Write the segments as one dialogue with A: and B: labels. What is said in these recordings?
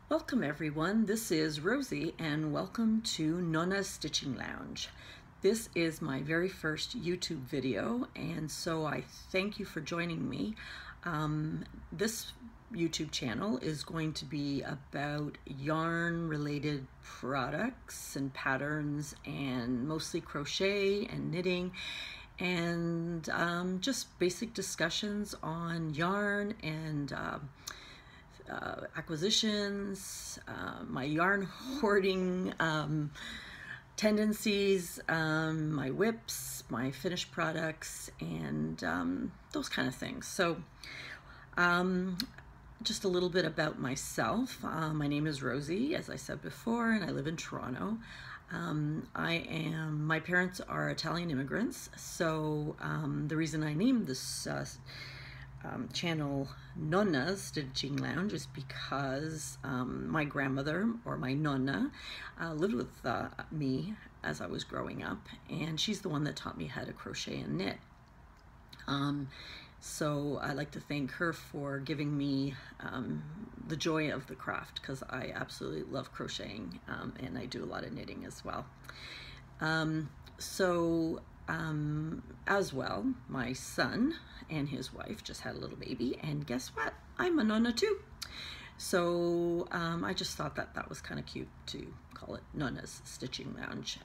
A: Welcome everyone, this is Rosie and welcome to Nonna's Stitching Lounge. This is my very first YouTube video and so I thank you for joining me. This YouTube channel is going to be about yarn related products and patterns and mostly crochet and knitting and just basic discussions on yarn and acquisitions, my yarn hoarding tendencies, my whips, my finished products, and those kind of things. So just a little bit about myself. My name is Rosie, as I said before, and I live in Toronto. My parents are Italian immigrants, so the reason I named this channel Nonna's Stitching Lounge is because my grandmother, or my Nonna, lived with me as I was growing up, and she's the one that taught me how to crochet and knit. So I'd like to thank her for giving me the joy of the craft, because I absolutely love crocheting and I do a lot of knitting as well. As well, my son and his wife just had a little baby, and guess what? I'm a Nonna too. So I just thought that that was kind of cute to call it Nonna's Stitching Lounge,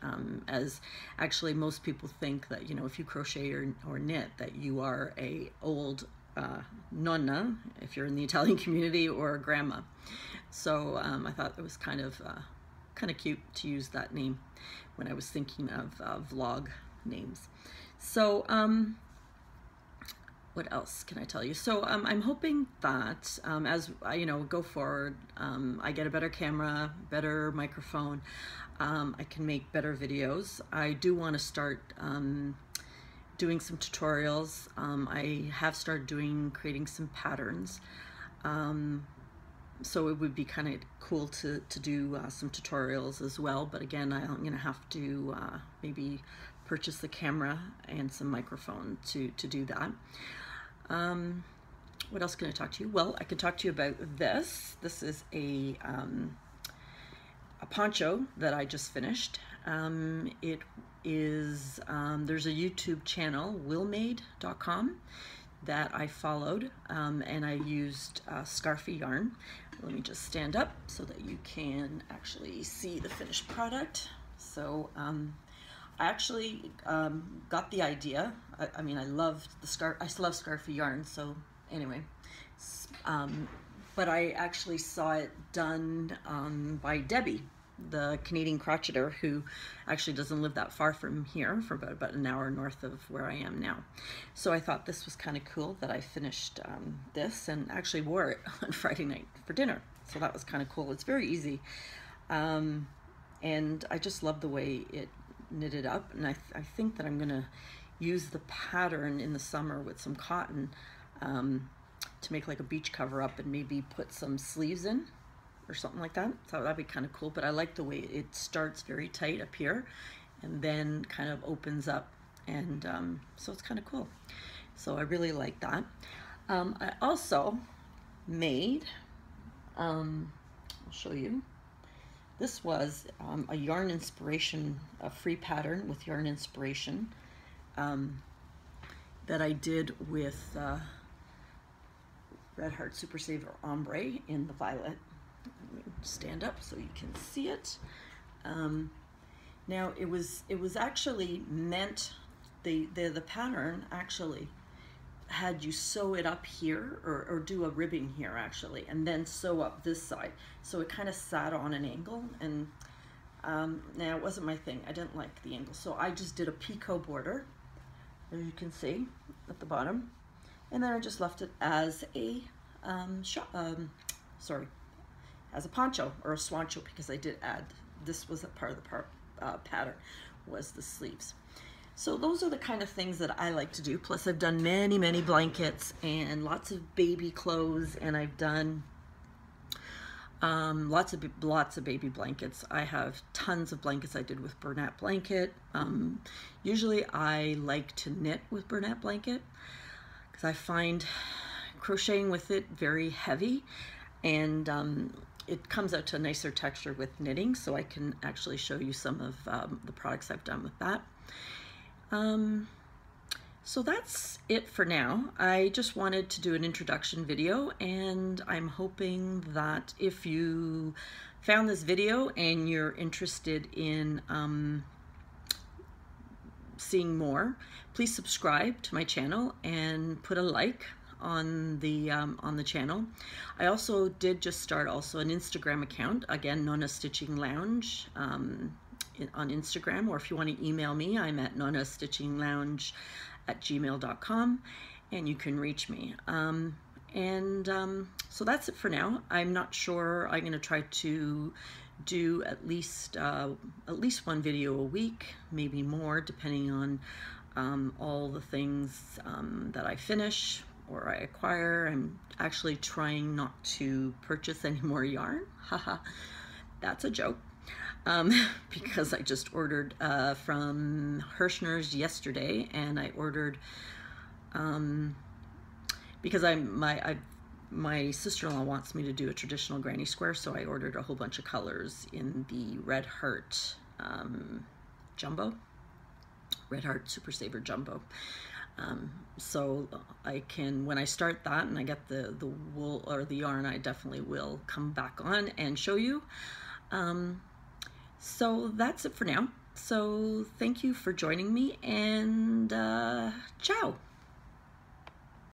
A: as actually most people think that, you know, if you crochet or knit, that you are a old Nonna, if you're in the Italian community, or a grandma. So I thought it was kind of cute to use that name when I was thinking of vlog names. So what else can I tell you? So I'm hoping that as I go forward, I get a better camera, better microphone, I can make better videos. I do want to start doing some tutorials. I have started creating some patterns, so it would be kind of cool to do some tutorials as well, but again, I'm gonna have to maybe purchase the camera and some microphone to do that. What else can I talk to you? Well, I can talk to you about this. This is a poncho that I just finished. It is, there's a YouTube channel, willmade.com, that I followed, and I used scarfy yarn. Let me just stand up so that you can actually see the finished product. So I actually got the idea. I mean, I loved the I still love scarfy yarn, so anyway. But I actually saw it done by Debbie, the Canadian crocheter, who actually doesn't live that far from here, for about an hour north of where I am now. So I thought this was kind of cool that I finished this and actually wore it on Friday night for dinner. So that was kind of cool. It's very easy. And I just love the way it knitted up, and I think that I'm gonna use the pattern in the summer with some cotton to make like a beach cover up and maybe put some sleeves in or something like that. So that'd be kind of cool. But I like the way it starts very tight up here and then kind of opens up, and so it's kind of cool. So I really like that. I also made, I'll show you. This was a yarn inspiration, a free pattern with yarn inspiration that I did with Red Heart Super Saver Ombre in the violet. Let me stand up so you can see it. Now it was actually meant, the pattern actually had you sew it up here, or do a ribbing here actually, and then sew up this side, so it kind of sat on an angle, and now it wasn't my thing. I didn't like the angle, so I just did a picot border, as you can see at the bottom, and then I just left it as a as a poncho or a swancho, because I did add, this was a part of the pattern, was the sleeves. So those are the kind of things that I like to do. Plus I've done many blankets and lots of baby clothes, and I've done lots of baby blankets. I have tons of blankets I did with Bernat blanket. Usually I like to knit with Bernat blanket because I find crocheting with it very heavy, and it comes out to a nicer texture with knitting, so I can actually show you some of the products I've done with that. So that's it for now. I just wanted to do an introduction video, and I'm hoping that if you found this video and you're interested in seeing more, please subscribe to my channel and put a like on the channel. I also did just start also an Instagram account, again, Nonna Stitching Lounge on Instagram, or if you want to email me, I'm at nonnastitchinglounge@gmail.com, and you can reach me. So that's it for now. I'm not sure. I'm going to try to do at least one video a week, maybe more, depending on all the things that I finish or I acquire. I'm actually trying not to purchase any more yarn. Haha, that's a joke. Because I just ordered from Hirschner's yesterday, and I ordered because my sister-in-law wants me to do a traditional granny square, so I ordered a whole bunch of colors in the Red Heart Jumbo, Red Heart Super Saver Jumbo. So I can, when I start that and I get the wool or the yarn, I definitely will come back on and show you. So that's it for now. So thank you for joining me, and ciao.